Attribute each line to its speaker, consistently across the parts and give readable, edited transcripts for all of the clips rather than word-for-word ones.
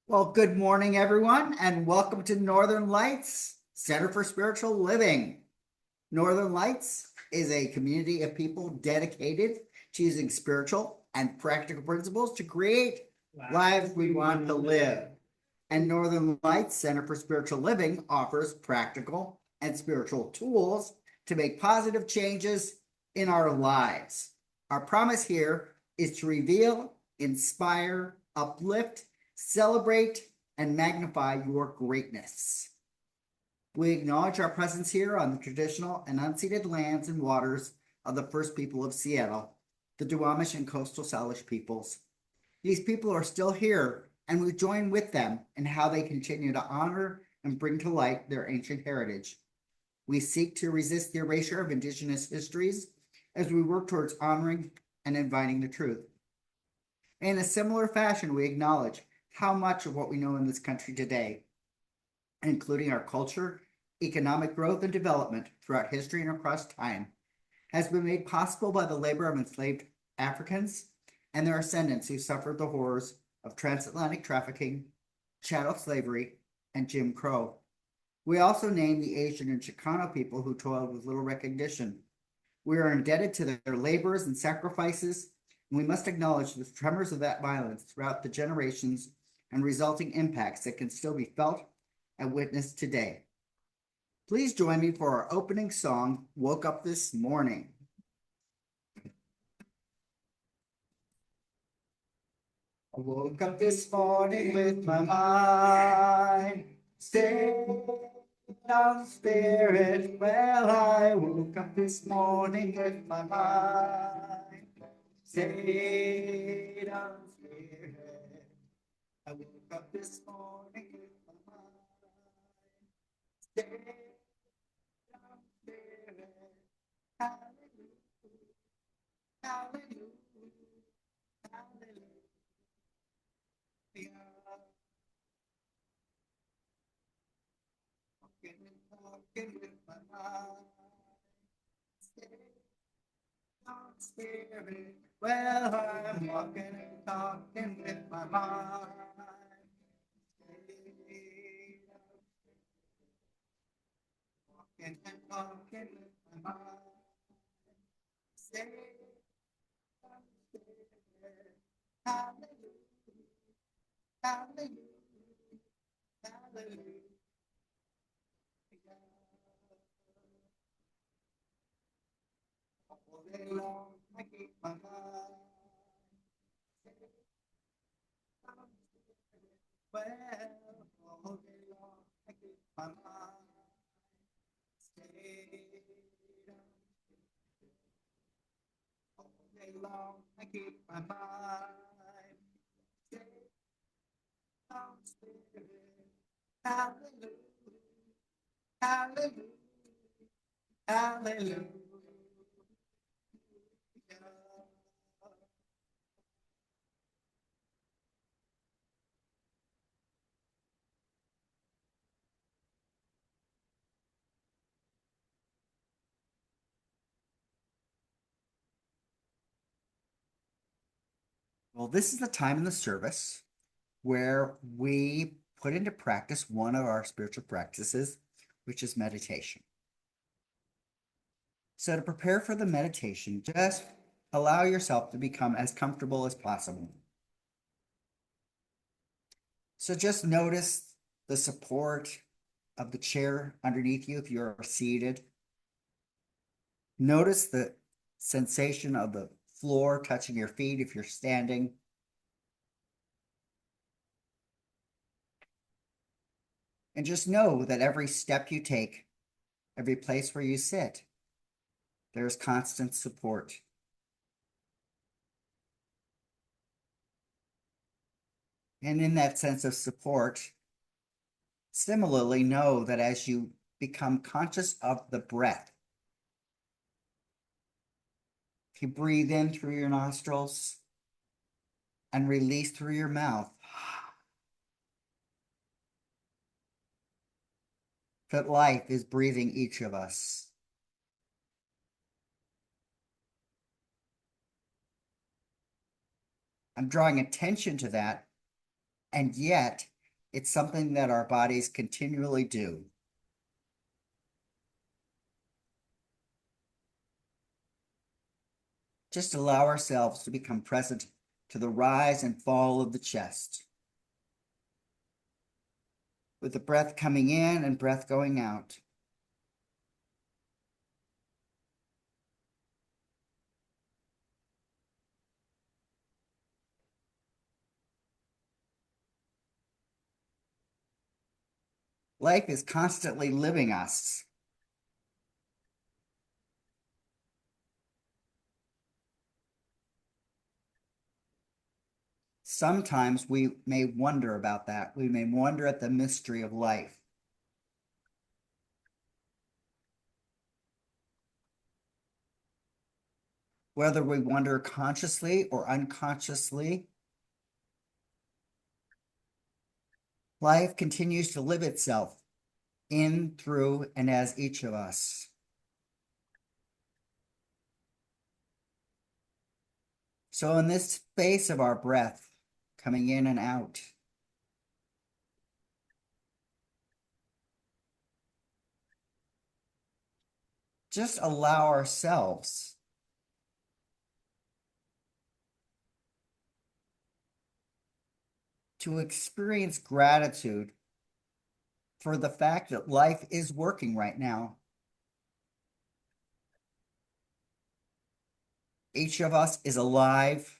Speaker 1: Well, good morning, everyone, and welcome to Northern Lights Center for Spiritual Living. Northern Lights is a community of people dedicated to using spiritual and practical principles to create lives we want to live. And Northern Lights Center for Spiritual Living offers practical and spiritual tools to make positive changes in our lives. Our promise here is to reveal, inspire, uplift, celebrate, and magnify your greatness. We acknowledge our presence here on the traditional and unceded lands and waters of the first people of Seattle, the Duwamish and coastal Salish peoples. These people are still here, and we join with them in how they continue to honor and bring to light their ancient heritage. We seek to resist the erasure of Indigenous histories as we work towards honoring and inviting the truth. In a similar fashion, we acknowledge how much of what we know in this country today, including our culture, economic growth, and development throughout history and across time, has been made possible by the labor of enslaved Africans and their ascendants who suffered the horrors of transatlantic trafficking, chattel slavery, and Jim Crow. We also name the Asian and Chicano people who toiled with little recognition. We are indebted to their labors and sacrifices, and we must acknowledge the tremors of that violence throughout the generations and resulting impacts that can still be felt and witnessed today. Please join me for our opening song, Woke Up This Morning. I woke up this morning with my mind stayed on spirit. Well, I woke up this morning with my mind stayed on spirit. I woke up this morning with my mind stayed on spirit. Hallelujah, hallelujah, hallelujah. Walking with my mind stayed on spirit. Well, I'm walking and talking with my mind. Walking and talking with my mind. Stay on spirit. Hallelujah, hallelujah, hallelujah. All day long, I keep my mind. Well, all day long, I keep my mind stayed on. All day long, I keep my mind stayed on spirit. Hallelujah, hallelujah, hallelujah. Well, this is the time in the service where we put into practice one of our spiritual practices, which is meditation. So, to prepare for the meditation, just allow yourself to become as comfortable as possible. So, just notice the support of the chair underneath you if you're seated. Notice the sensation of the floor touching your feet if you're standing. And just know that every step you take, every place where you sit, there's constant support. And in that sense of support, similarly, know that as you become conscious of the breath, if you breathe in through your nostrils and release through your mouth, that life is breathing each of us. I'm drawing attention to that And yet it's something that our bodies continually do. Just allow ourselves to become present to the rise and fall of the chest, with the breath coming in and breath going out. Life is constantly living us. Sometimes we may wonder about that. We may wonder at the mystery of life. Whether we wonder consciously or unconsciously, life continues to live itself in, through, and as each of us. So in this space of our breath coming in and out, just allow ourselves to experience gratitude for the fact that life is working right now. Each of us is alive.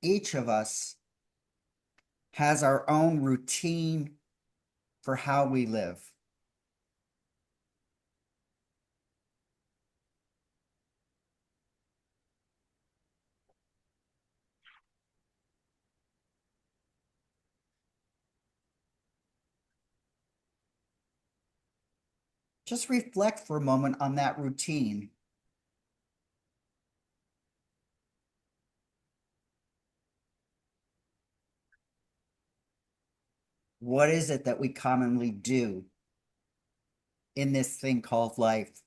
Speaker 1: Each of us has our own routine for how we live. Just reflect for a moment on that routine. What is it that we commonly do in this thing called life?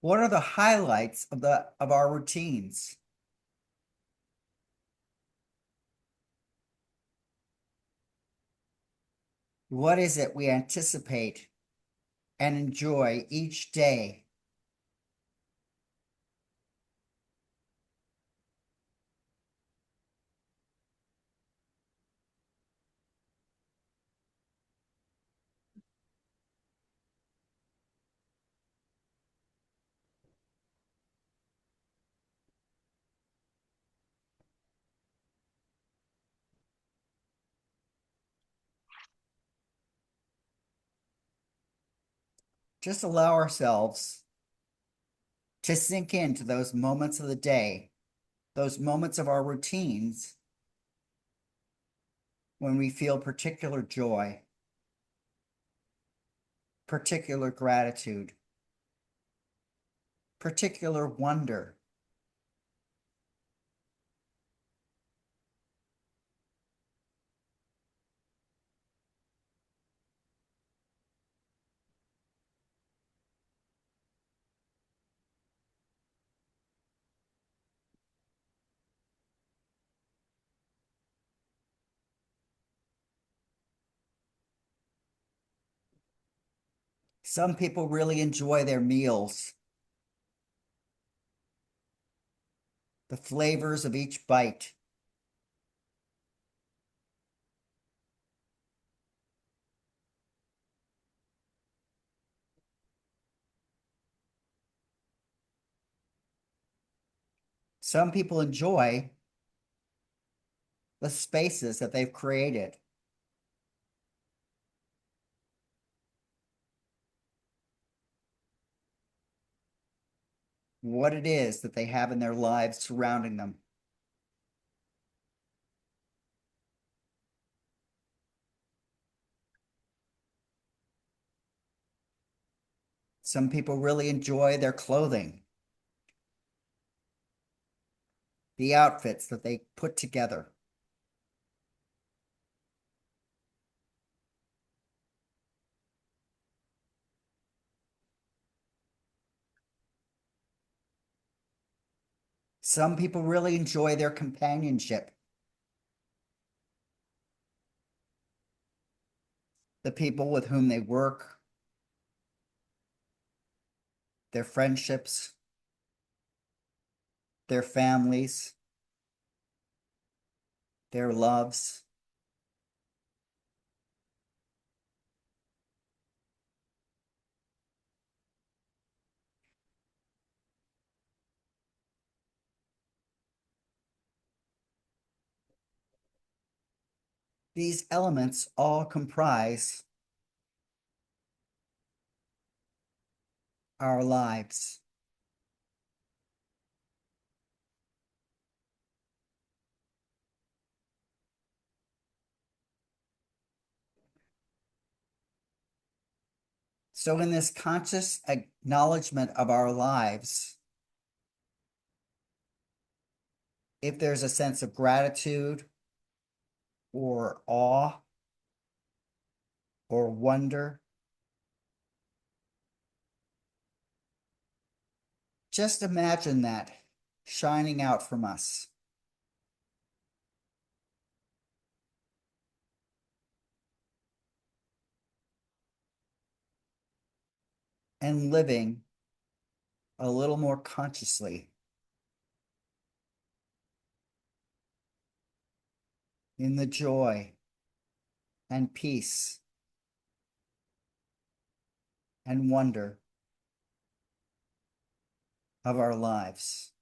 Speaker 1: What are the highlights of our routines? What is it we anticipate and enjoy each day? Just allow ourselves to sink into those moments of the day, those moments of our routines when we feel particular joy, particular gratitude, particular wonder. Some people really enjoy their meals, the flavors of each bite. Some people enjoy the spaces that they've created. What it is that they have in their lives surrounding them. Some people really enjoy their clothing, the outfits that they put together. Some people really enjoy their companionship. The people with whom they work, their friendships, their families, their loves. These elements all comprise our lives. So in this conscious acknowledgement of our lives, if there's a sense of gratitude or awe or wonder, just imagine that shining out from us. And living a little more consciously in the joy and peace and wonder of our lives.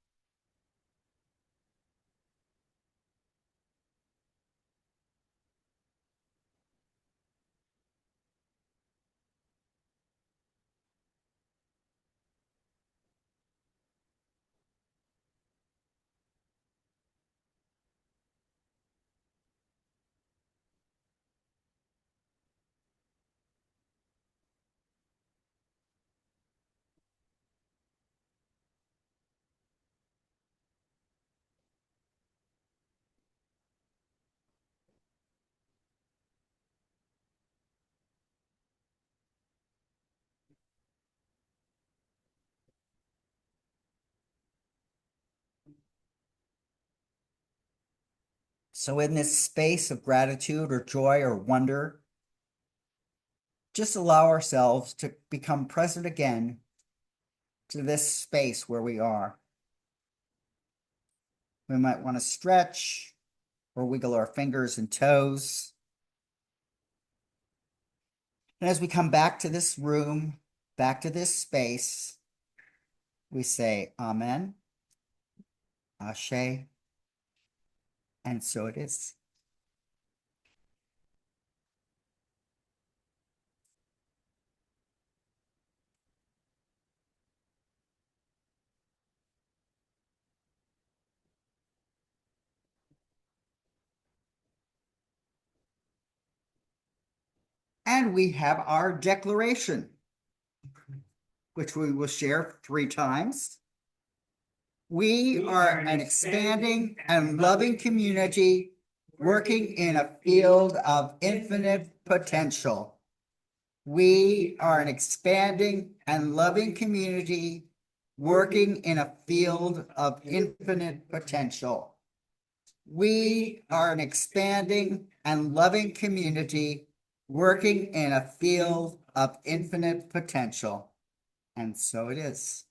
Speaker 1: So in this space of gratitude or joy or wonder, just allow ourselves to become present again to this space where we are. We might want to stretch or wiggle our fingers and toes. And as we come back to this room, back to this space, we say Amen, Ashe, and so it is. And we have our declaration, which we will share 3 times. We are an expanding and loving community working in a field of infinite potential. We are an expanding and loving community working in a field of infinite potential. We are an expanding and loving community working in a field of infinite potential. And so it is.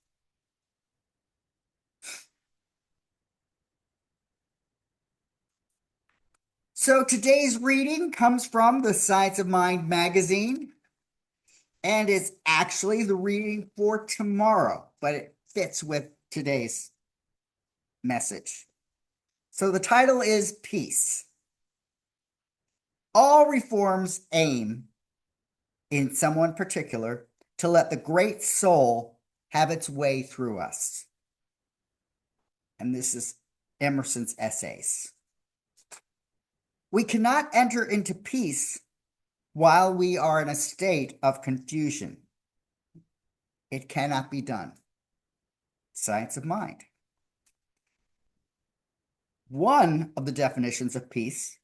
Speaker 1: So today's reading comes from the Science of Mind magazine, and it's actually the reading for tomorrow, but it fits with today's message. So the title is Peace. All reforms aim, in someone particular, to let the great soul have its way through us. And this is Emerson's essays. We cannot enter into peace while we are in a state of confusion. It cannot be done. Science of mind. One of the definitions of peace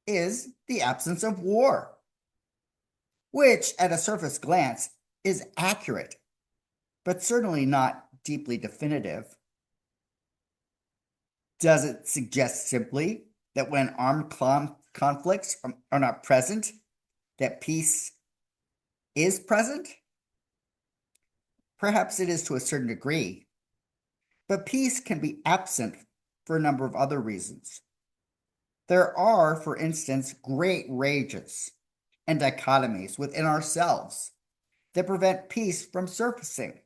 Speaker 1: is the absence of war, which at a surface glance is accurate, but certainly not deeply definitive. Does it suggest simply that when armed conflicts are not present, that peace is present? Perhaps it is to a certain degree, but peace can be absent for a number of other reasons. There are, for instance, great rages and dichotomies within ourselves that prevent peace from surfacing.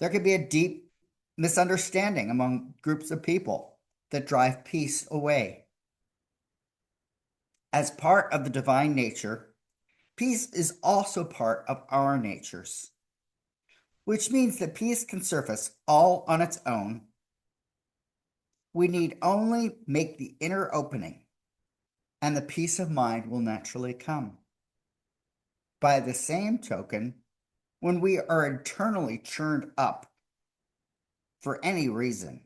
Speaker 1: There can be a deep misunderstanding among groups of people that drive peace away. As part of the divine nature, peace is also part of our natures, which means that peace can surface all on its own. We need only make the inner opening, and the peace of mind will naturally come. By the same token, when we are internally churned up for any reason,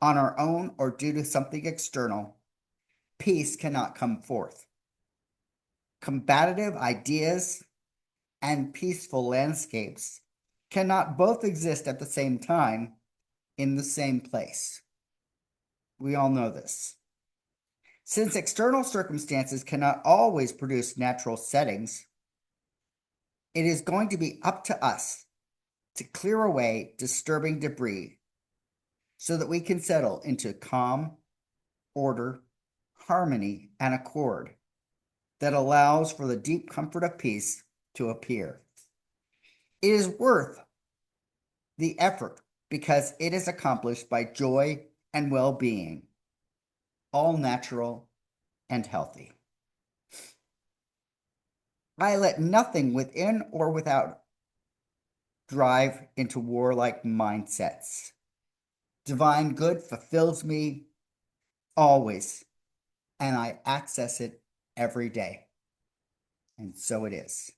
Speaker 1: on our own or due to something external, peace cannot come forth. Combative ideas and peaceful landscapes cannot both exist at the same time in the same place. We all know this. Since external circumstances cannot always produce natural settings, it is going to be up to us to clear away disturbing debris so that we can settle into calm, order, harmony, and accord that allows for the deep comfort of peace to appear. It is worth the effort because it is accomplished by joy and well-being, all natural and healthy. I let nothing within or without drive into warlike mindsets. Divine good fulfills me always, and I access it every day. And so it is.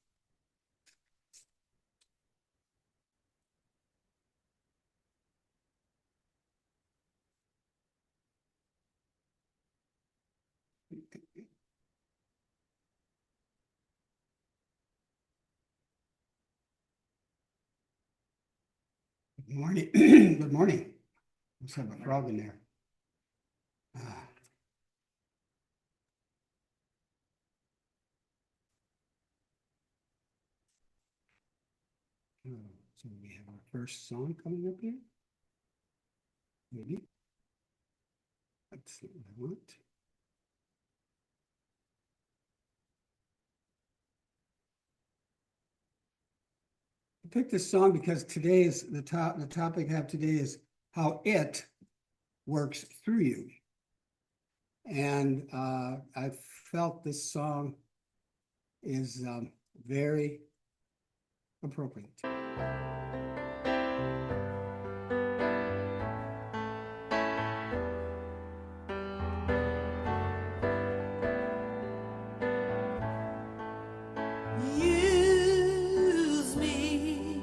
Speaker 2: Good morning. Good morning. Let's have a frog in there. So we have our first song coming up here. Maybe. That's what I want. I picked this song because today is the topic I have today is how it works through you. And I felt this song is very appropriate.
Speaker 3: Use me,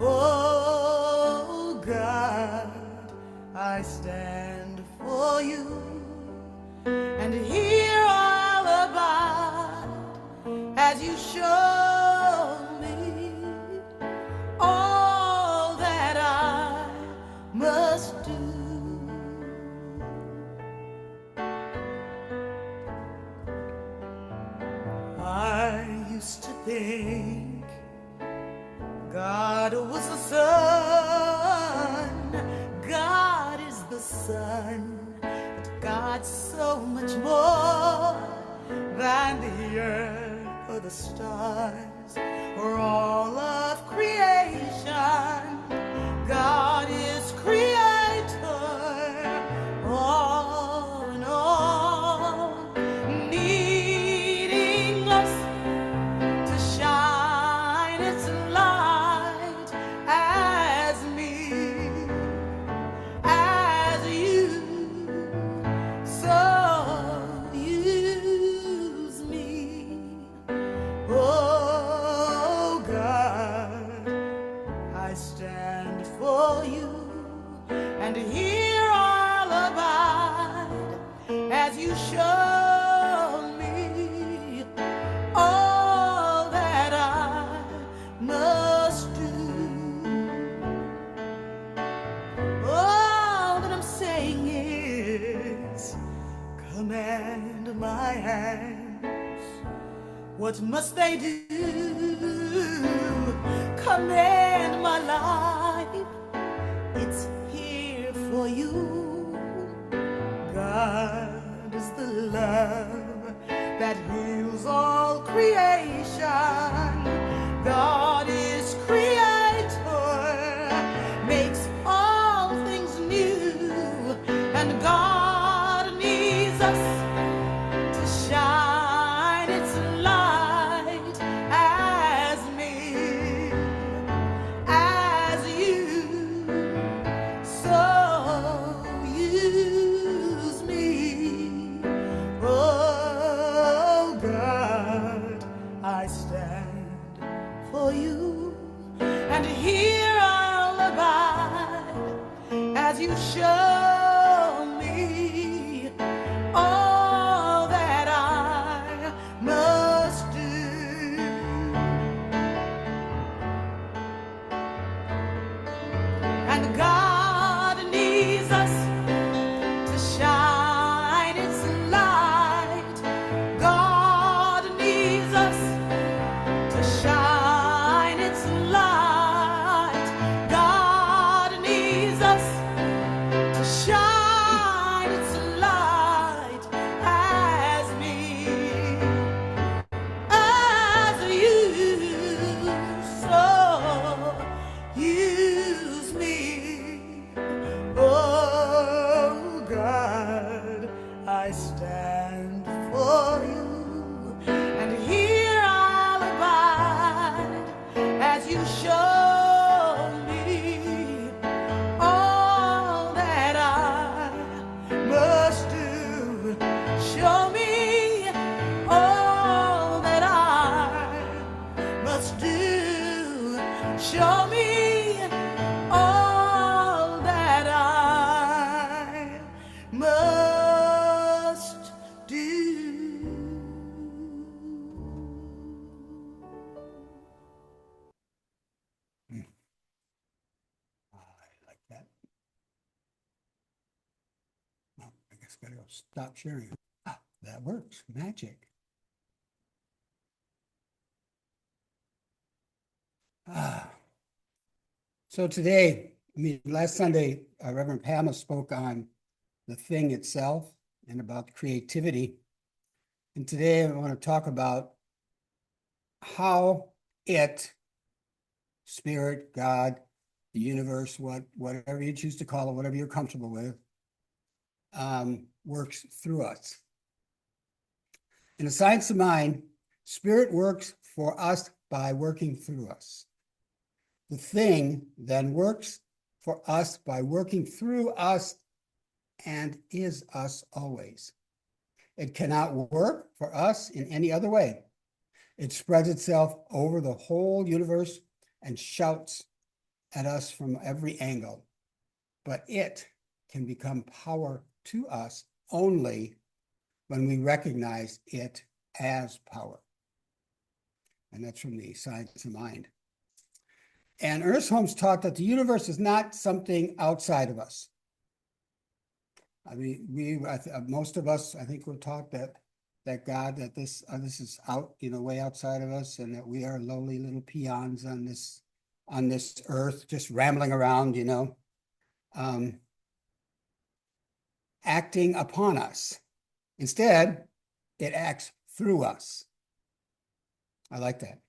Speaker 3: oh God, I stand for you, and here I'll abide as you show me all that I must do. I used to think God was the sun, God is the sun, but God's so much more than the earth or the stars or all of creation. God is creator, all in all, needing us to shine its light as me, as you. So use me, oh God. show me all that I must do. All that I'm saying is, command my hands. What must they do? Command my life. It's here for you. God is the love that heals all creation. God is creator, makes all things new, and God needs us to shine its light as me, as you. So use me, oh God, I stand for you, and here I'll abide as you show me all that I must do. And God needs us to shine its light. God needs us to shine its light. God needs us to shine its light as me, as you. So use me, oh God, I stand for you, and here I'll abide as you show me all that I must do. Show me all that I must do. Show me all that I must do.
Speaker 2: I like that. Well, I guess gotta go stop sharing. Ah, that works. Magic. Ah. So today, last Sunday, Reverend Pamela spoke on the thing itself and about creativity. And today I want to talk about how it, spirit, God, the universe, whatever you choose to call it, whatever you're comfortable with, works through us. In the science of mind, spirit works for us by working through us. The thing then works for us by working through us and is us always. It cannot work for us in any other way. It spreads itself over the whole universe and shouts at us from every angle. But it can become power to us only when we recognize it as power. And that's from the Science of Mind. And Ernest Holmes taught that the universe is not something outside of us. I mean, most of us, I think, were taught that God, that this is out, way outside of us, and that we are lowly little peons on this earth, just rambling around, acting upon us. Instead, it acts through us. I like that.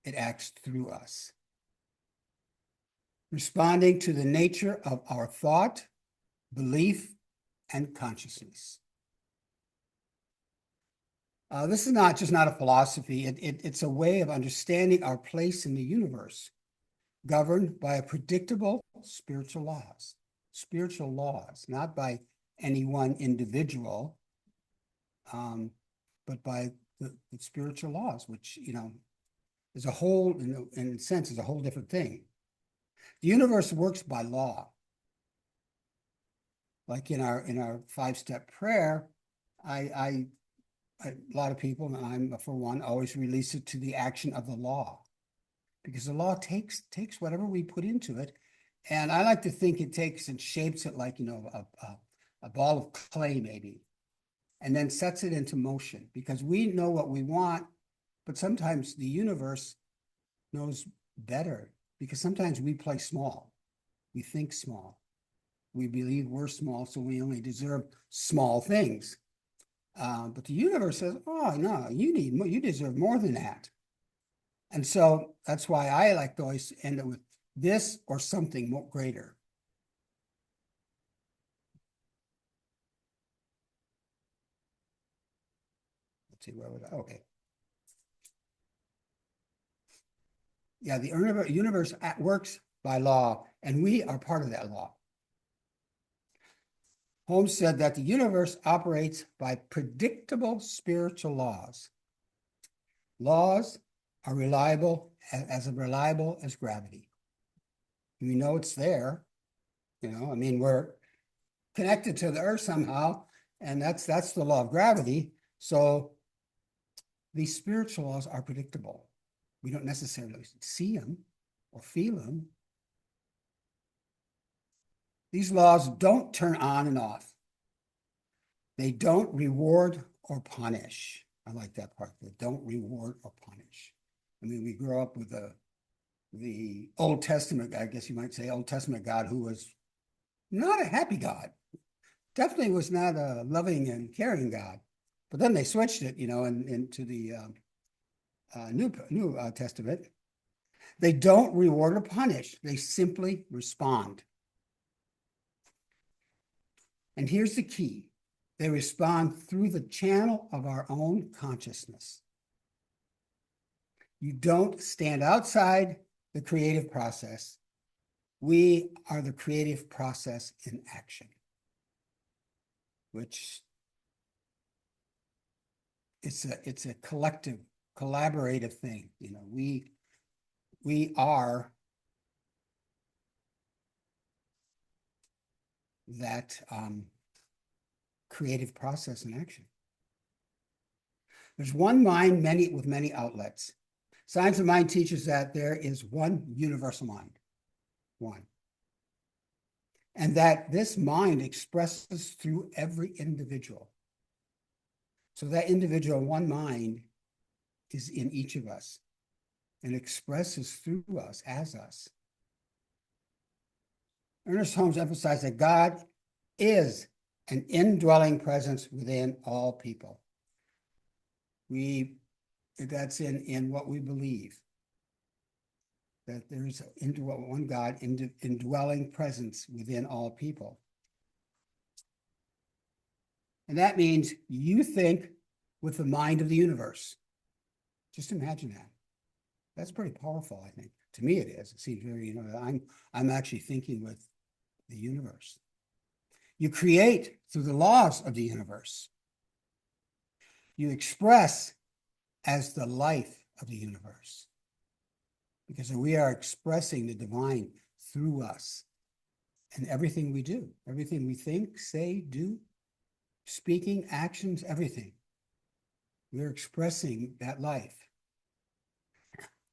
Speaker 2: It acts through us, responding to the nature of our thought, belief, and consciousness. This is not a philosophy. It's a way of understanding our place in the universe, governed by a predictable spiritual laws, not by any one individual, but by the spiritual laws, which, is a whole, in a sense, is a whole different thing. The universe works by law. like in our 5-step prayer, I a lot of people, and I'm for one, always release it to the action of the law, because the law takes whatever we put into it, and I like to think it takes and shapes it like, a ball of clay maybe, and then sets it into motion, because we know what we want, but sometimes the universe knows better, because sometimes we play small, we think small, we believe we're small, so we only deserve small things. But the universe says, oh, no, you deserve more than that. And so that's why I like to always end it with this or something more greater. Let's see, where would I, okay. Yeah, the universe works by law, and we are part of that law. Holmes said that the universe operates by predictable spiritual laws. Laws are reliable as gravity. We know it's there. I mean, we're connected to the earth somehow, and that's the law of gravity. So these spiritual laws are predictable. We don't necessarily see them or feel them. These laws don't turn on and off. They don't reward or punish. I like that part. They don't reward or punish. I mean, we grow up with the Old Testament, I guess you might say, Old Testament God, who was not a happy God. Definitely was not a loving and caring God. But then they switched it, into the New Testament. They don't reward or punish. They simply respond. And here's the key. They respond through the channel of our own consciousness. You don't stand outside the creative process. We are the creative process in action, which it's a collective, collaborative thing. We are that creative process in action. There's one mind, with many outlets. Science of mind teaches that there is one universal mind, one. And that this mind expresses through every individual. So that individual one mind is in each of us and expresses through us, as us. Ernest Holmes emphasized that God is an indwelling presence within all people. That's in what we believe, that there's one God, indwelling presence within all people. And that means you think with the mind of the universe. Just imagine that. That's pretty powerful, I think. To me, it is. It seems very, I'm actually thinking with the universe. You create through the laws of the universe. You express as the life of the universe, because we are expressing the divine through us and everything we do, everything we think, say, do, speaking, actions, everything. We're expressing that life.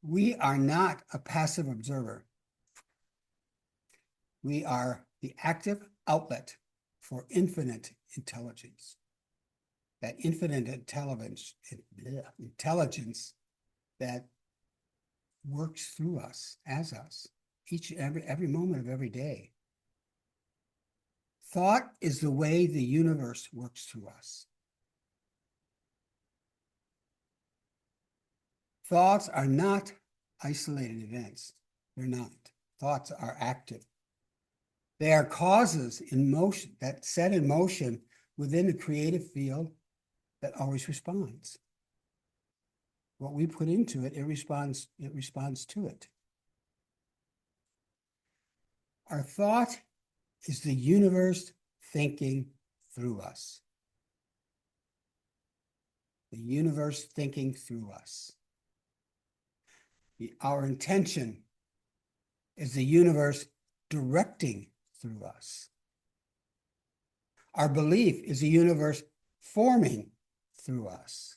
Speaker 2: We are not a passive observer. We are the active outlet for infinite intelligence. That infinite intelligence that works through us, as us, every moment of every day. Thought is the way the universe works through us. Thoughts are not isolated events. They're not. Thoughts are active. They are causes in motion, that set in motion within the creative field that always responds. What we put into it, it responds to it. Our thought is the universe thinking through us. The universe thinking through us. Our intention is the universe directing through us. Our belief is a universe forming through us.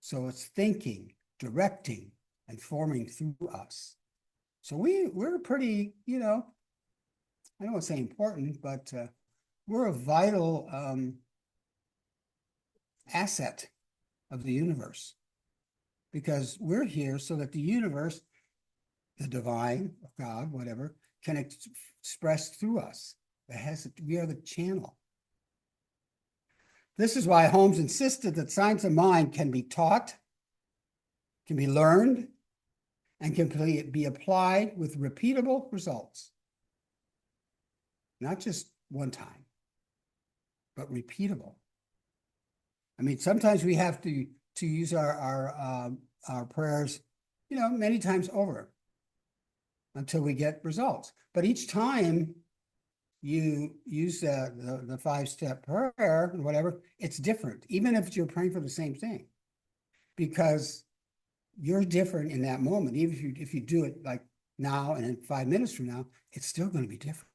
Speaker 2: So it's thinking, directing, and forming through us. So we're pretty, I don't want to say important, but we're a vital asset of the universe, because we're here so that the universe, the divine, God, whatever, can express through us. We are the channel. This is why Holmes insisted that science of mind can be taught, can be learned, and can be applied with repeatable results. Not just one time, but repeatable. I mean, sometimes we have to use our prayers, many times over until we get results. But each time you use the 5-step prayer and whatever, it's different, even if you're praying for the same thing, because you're different in that moment. Even if you do it like now and in 5 minutes from now, it's still going to be different.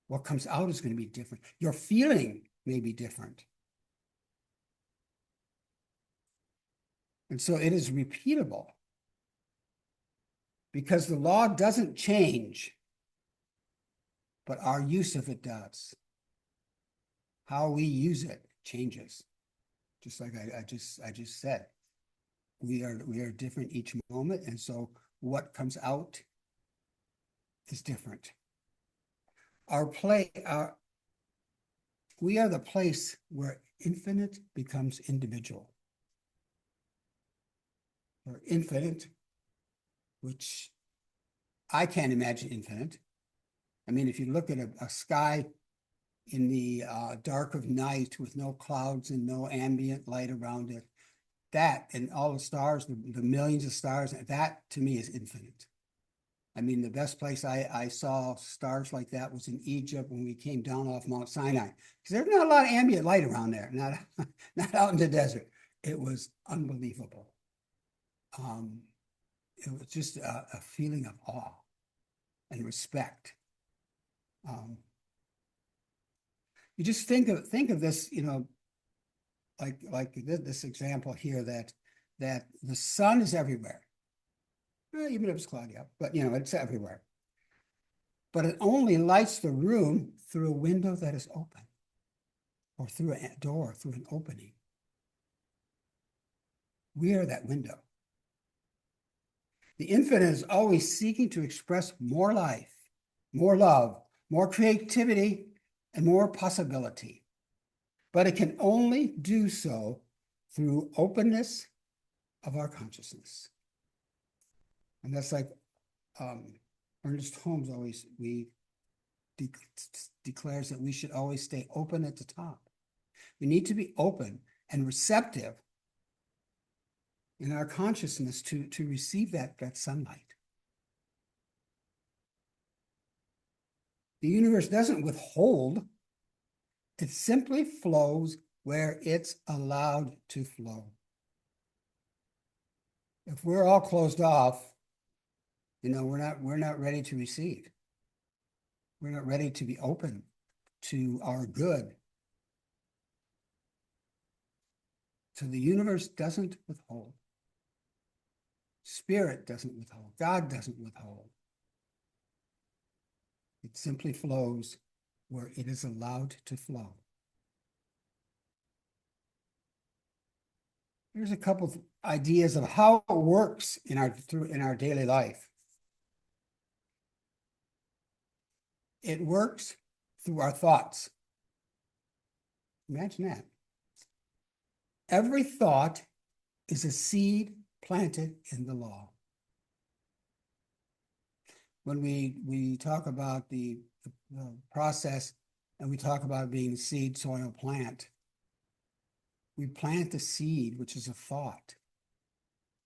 Speaker 2: What comes out is going to be different. Your feeling may be different. And so it is repeatable, because the law doesn't change, but our use of it does. How we use it changes. Just like I just said, we are different each moment, and so what comes out is different. We are the place where infinite becomes individual. Or infinite, which I can't imagine infinite. I mean, if you look at a sky in the dark of night with no clouds and no ambient light around it, that and all the stars, the millions of stars, that to me is infinite. I mean, the best place I saw stars like that was in Egypt when we came down off Mount Sinai, because there's not a lot of ambient light around there, not out in the desert. It was unbelievable. It was just a feeling of awe and respect. You just think of this, like this example here, that the sun is everywhere. Well, even if it's cloudy out, but it's everywhere. But it only lights the room through a window that is open, or through a door, through an opening. We are that window. The infinite is always seeking to express more life, more love, more creativity, and more possibility. But it can only do so through openness of our consciousness. And that's like Ernest Holmes always declares that we should always stay open at the top. We need to be open and receptive in our consciousness to receive that sunlight. The universe doesn't withhold. It simply flows where it's allowed to flow. If we're all closed off, we're not ready to receive. We're not ready to be open to our good. So the universe doesn't withhold. Spirit doesn't withhold. God doesn't withhold. It simply flows where it is allowed to flow. Here's a couple of ideas of how it works in our daily life. It works through our thoughts. Imagine that. Every thought is a seed planted in the law. When we talk about the process, and we talk about being a seed, soil, plant, we plant the seed, which is a thought,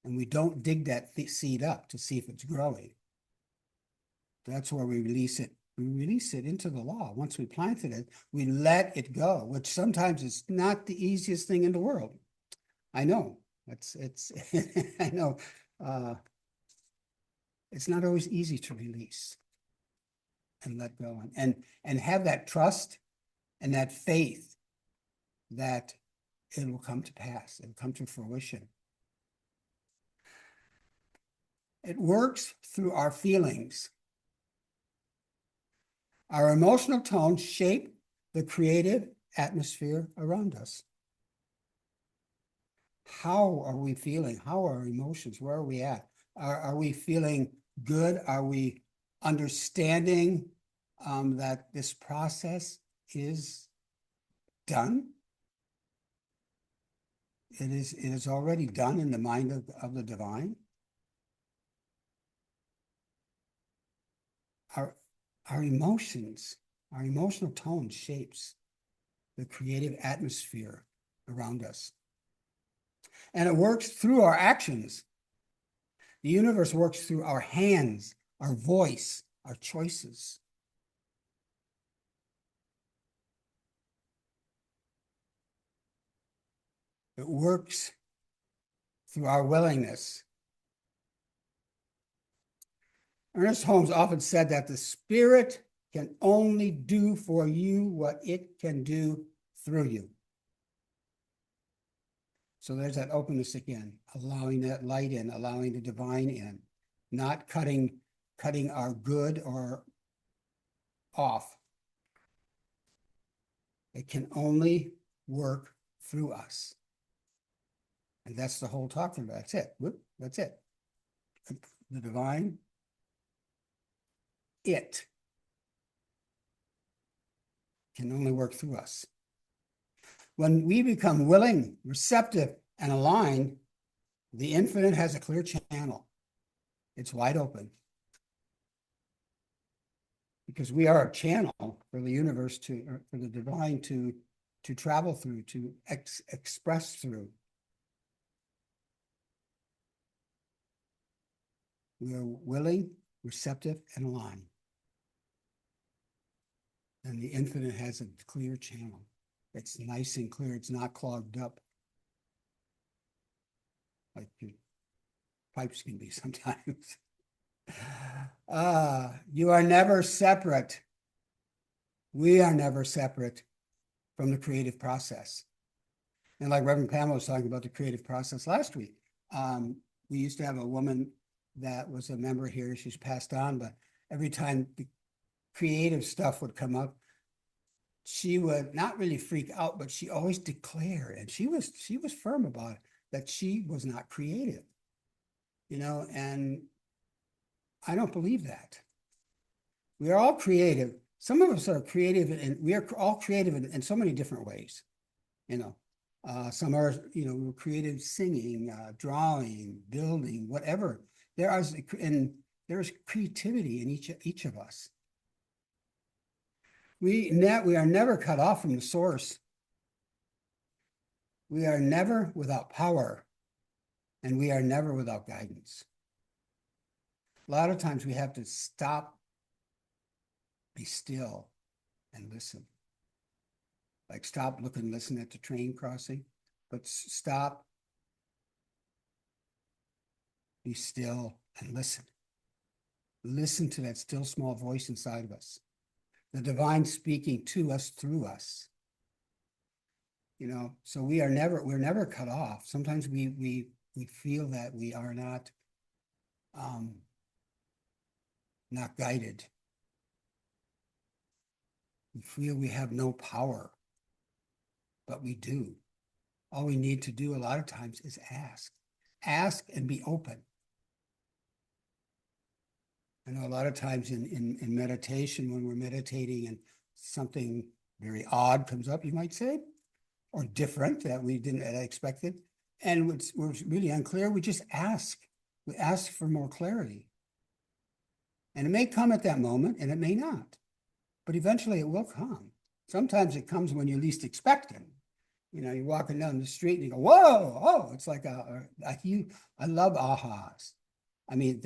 Speaker 2: and we don't dig that seed up to see if it's growing. That's where we release it. We release it into the law. Once we planted it, we let it go, which sometimes is not the easiest thing in the world. I know. It's I know. It's not always easy to release. and let go and have that trust and that faith that it will come to pass, it will come to fruition. It works through our feelings. Our emotional tones shape the creative atmosphere around us. How are we feeling? How are our emotions? Where are we at? Are we feeling good? Are we understanding that this process is done? It is already done in the mind of the divine. Our emotions, our emotional tone shapes the creative atmosphere around us. And it works through our actions. The universe works through our hands, our voice, our choices. It works through our willingness. Ernest Holmes often said that the spirit can only do for you what it can do through you. So there's that openness again, allowing that light in, allowing the divine in, not cutting our good or off. It can only work through us. And that's the whole talking about. That's it. Whoop, that's it. The divine, it can only work through us. When we become willing, receptive, and aligned, the infinite has a clear channel. It's wide open. Because we are a channel for the universe or for the divine to travel through, to express through. We are willing, receptive, and aligned. And the infinite has a clear channel. It's nice and clear. It's not clogged up like your pipes can be sometimes. You are never separate. We are never separate from the creative process. And like Reverend Pamela was talking about the creative process last week, we used to have a woman that was a member here. She's passed on, but every time the creative stuff would come up, she would not really freak out, but she always declared, and she was firm about it, that she was not creative, and I don't believe that. We are all creative. Some of us are creative, and we are all creative in so many different ways. Some are, we're creative singing, drawing, building, whatever. There's creativity in each of us. We are never cut off from the source. We are never without power, and we are never without guidance. A lot of times we have to stop, be still, and listen. Like stop, look, and listen at the train crossing, but stop, be still, and listen. Listen to that still small voice inside of us. The divine speaking to us through us. So we're never cut off. Sometimes we feel that we are not guided. We feel we have no power, but we do. All we need to do a lot of times is ask. Ask and be open. I know a lot of times in meditation, when we're meditating and something very odd comes up, you might say, or different that we didn't expect it, and we're really unclear, we just ask. We ask for more clarity. And it may come at that moment, and it may not. But eventually it will come. Sometimes it comes when you least expect it. You're walking down the street and you go, whoa, oh, it's like I love ahas. I mean,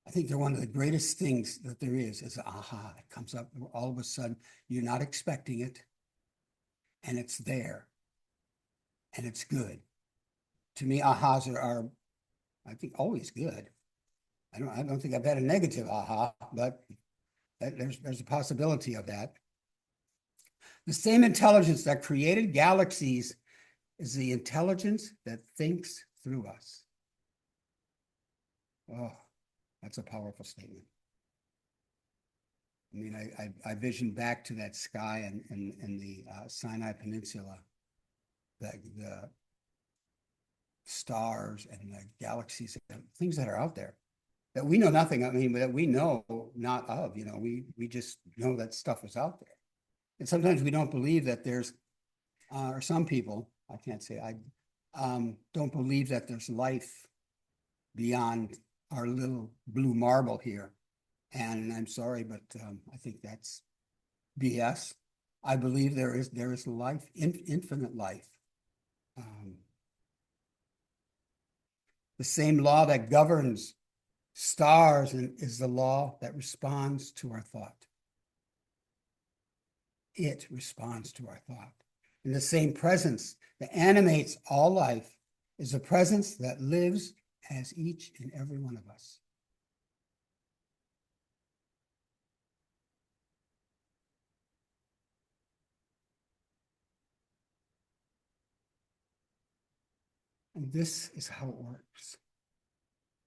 Speaker 2: I think they're one of the greatest things that there is aha. It comes up all of a sudden. You're not expecting it. And it's there. And it's good. To me, ahas are I think, always good. I don't think I've had a negative aha, but There's a possibility of that. The same intelligence that created galaxies is the intelligence that thinks through us. Oh, that's a powerful statement. I mean, I vision back to that sky in the Sinai Peninsula, the stars and the galaxies, things that are out there that we know nothing. I mean, that we know not of. You know, we just know that stuff is out there, and sometimes we don't believe that there's, or some people, I can't say I don't believe that there's life beyond our little blue marble here. And I'm sorry, but I think that's BS. I believe there is life, infinite life. The same law that governs stars is the law that responds to our thought. It responds to our thought. And the same presence that animates all life is a presence that lives as each and every one of us. And this is how it works.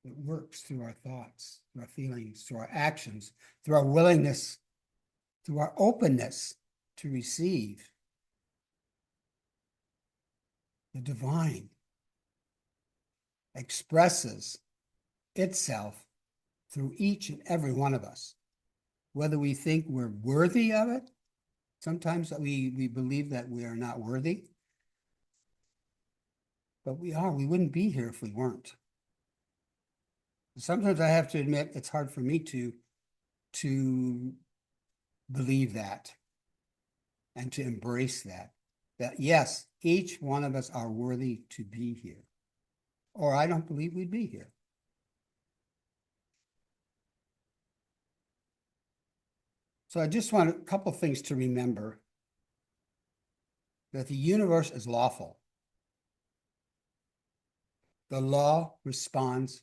Speaker 2: It works through our thoughts, through our feelings, through our actions, through our willingness, through our openness to receive. The divine expresses itself through each and every one of us. Whether we think we're worthy of it, sometimes we believe that we are not worthy, but we are. We wouldn't be here if we weren't. Sometimes I have to admit it's hard for me to believe that and to embrace that yes, each one of us are worthy to be here, or I don't believe we'd be here. So I just want a couple of things to remember: that the universe is lawful. The law responds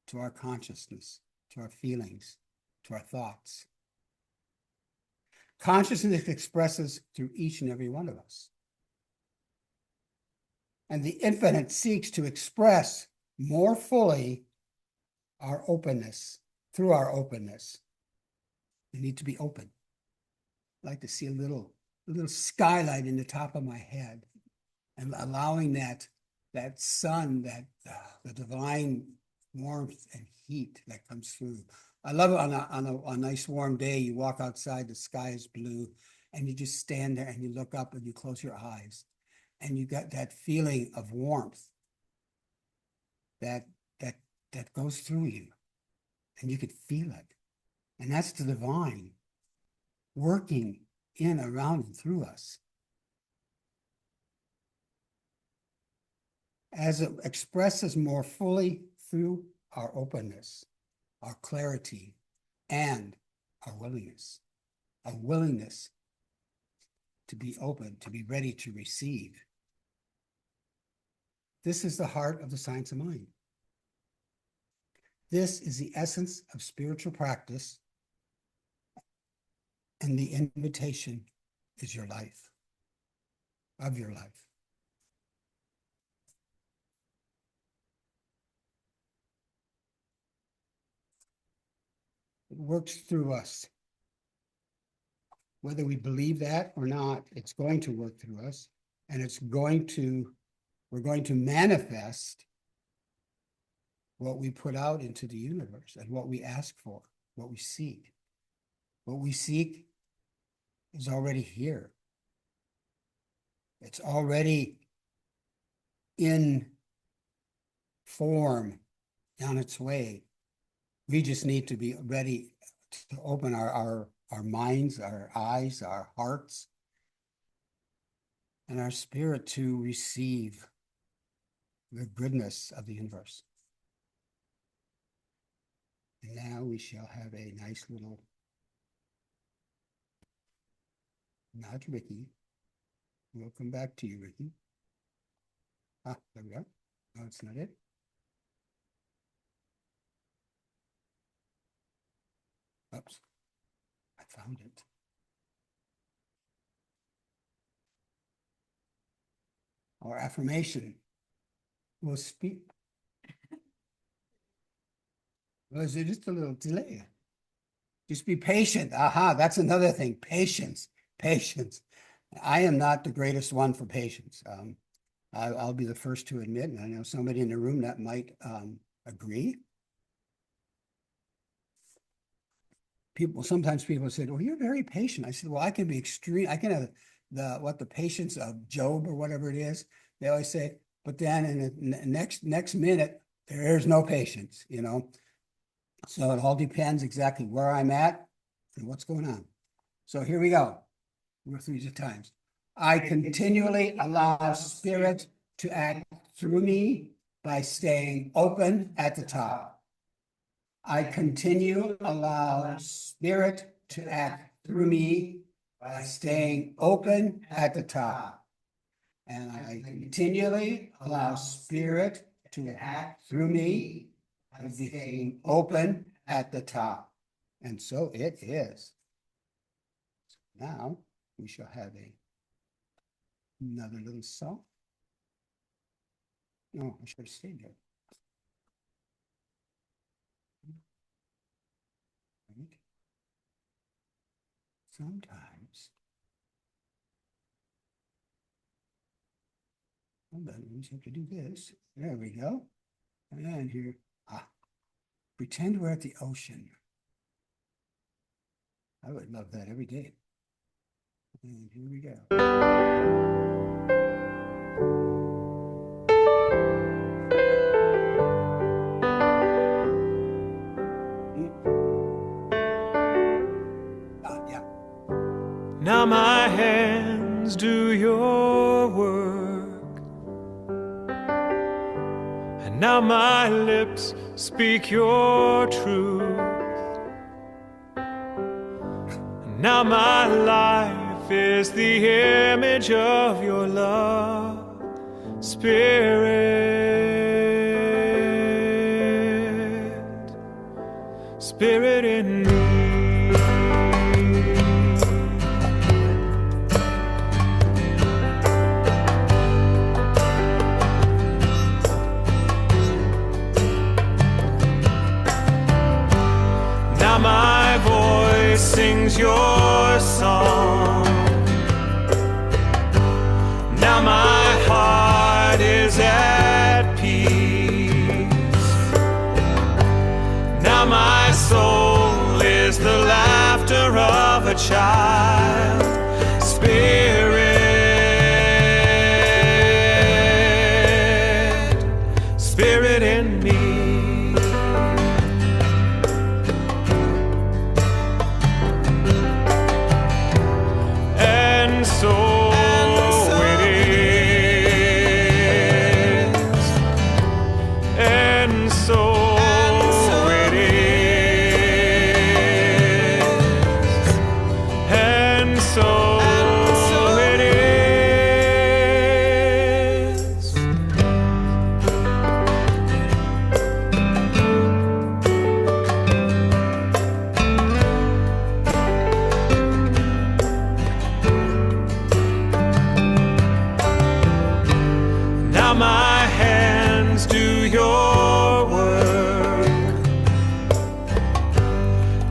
Speaker 2: to our consciousness, to our feelings, to our thoughts. Consciousness expresses through each and every one of us. And the infinite seeks to express more fully our openness, through our openness. We need to be open. I like to see a little skylight in the top of my head, and allowing that sun, the divine warmth and heat that comes through. I love it on a nice warm day. You walk outside, the sky is blue, and you just stand there and you look up and you close your eyes, and you got that feeling of warmth that goes through you, and you could feel it. And that's the divine working in, around, and through us. As it expresses more fully through our openness, our clarity, and our willingness to be open, to be ready to receive. This is the heart of the science of mind. This is the essence of spiritual practice, and the invitation is your life, of your life. It works through us. Whether we believe that or not, it's going to work through us, and we're going to manifest what we put out into the universe and what we ask for, what we seek. What we seek is already here. It's already in form, on its way. We just need to be ready to open our minds, our eyes, our hearts, and our spirit to receive the goodness of the universe. And now we shall have a nice little, not Ricky. We'll come back to you, Ricky. Ah, there we go. No, it's not it. Oops. Found it. Our affirmation will speak. Was it just a little delay? Just be patient. Aha, that's another thing. Patience, patience. I am not the greatest one for patience. I'll be the first to admit, and I know somebody in the room that might agree. Sometimes people say, "Well, you're very patient." I said, "Well, I can be extreme. I can have the patience of Job or whatever it is." They always say, but then in the next minute, there's no patience, you know. So it all depends exactly where I'm at and what's going on. So here we go. We're 3 times. I continually allow Spirit to act through me by staying open at the top. I continue allow Spirit to act through me by staying open at the top. And I continually allow Spirit to act through me by staying open at the top. And so it is. Now we shall have another little song. No, I should have stayed there. Right. Sometimes. Hold on, we just have to do this. There we go. And here, pretend we're at the ocean. I would love that every day. And here we go. Yeah.
Speaker 3: Now my hands do your work, and now my lips speak your truth. And now my life is the image of your love, Spirit, Spirit in me. Now my voice sings your song. Now my heart is at peace. Now my soul is the laughter of a child, Spirit, Spirit in me. My hands do your work.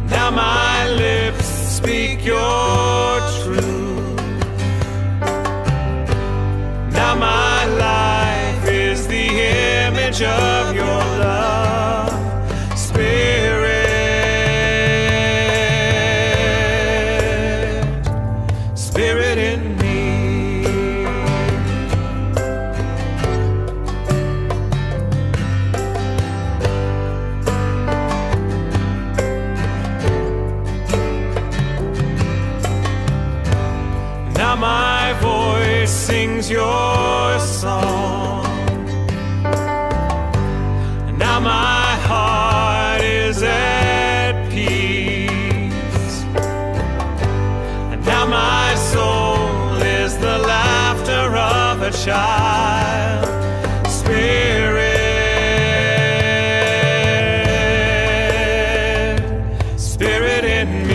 Speaker 3: Now my lips speak your truth. Now my life is the image of your love, Spirit, Spirit in me. Now my voice sings your song. Now my heart is at peace. And now my soul is the laughter of a child, Spirit, Spirit in me.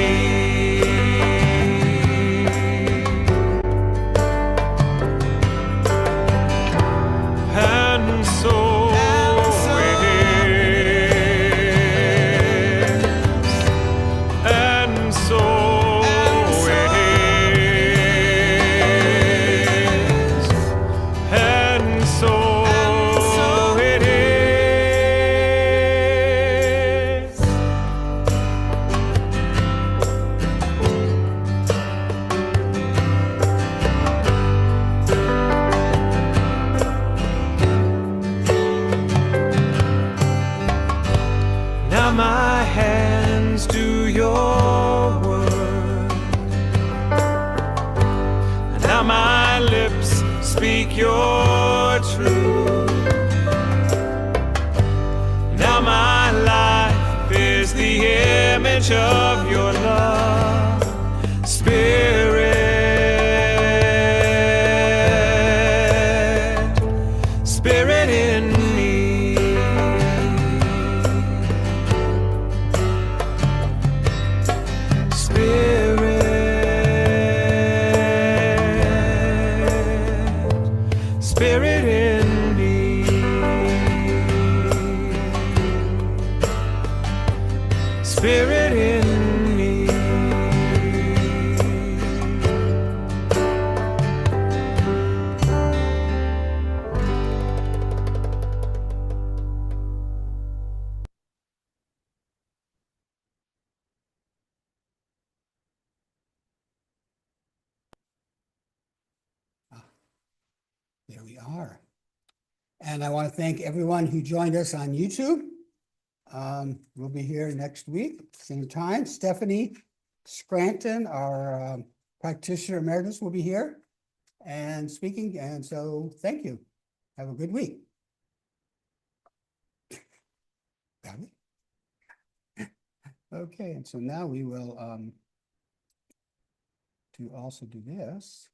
Speaker 3: my lips speak your truth. Now my life is the image of your love, Spirit. Spirit in me. Spirit in me. Spirit in me.
Speaker 2: There we are. And I want to thank everyone who joined us on YouTube. We'll be here next week, same time. Stephanie Scranton, our practitioner emeritus, will be here and speaking. And so thank you. Have a good week. Got it? Okay, and so now we will also do this.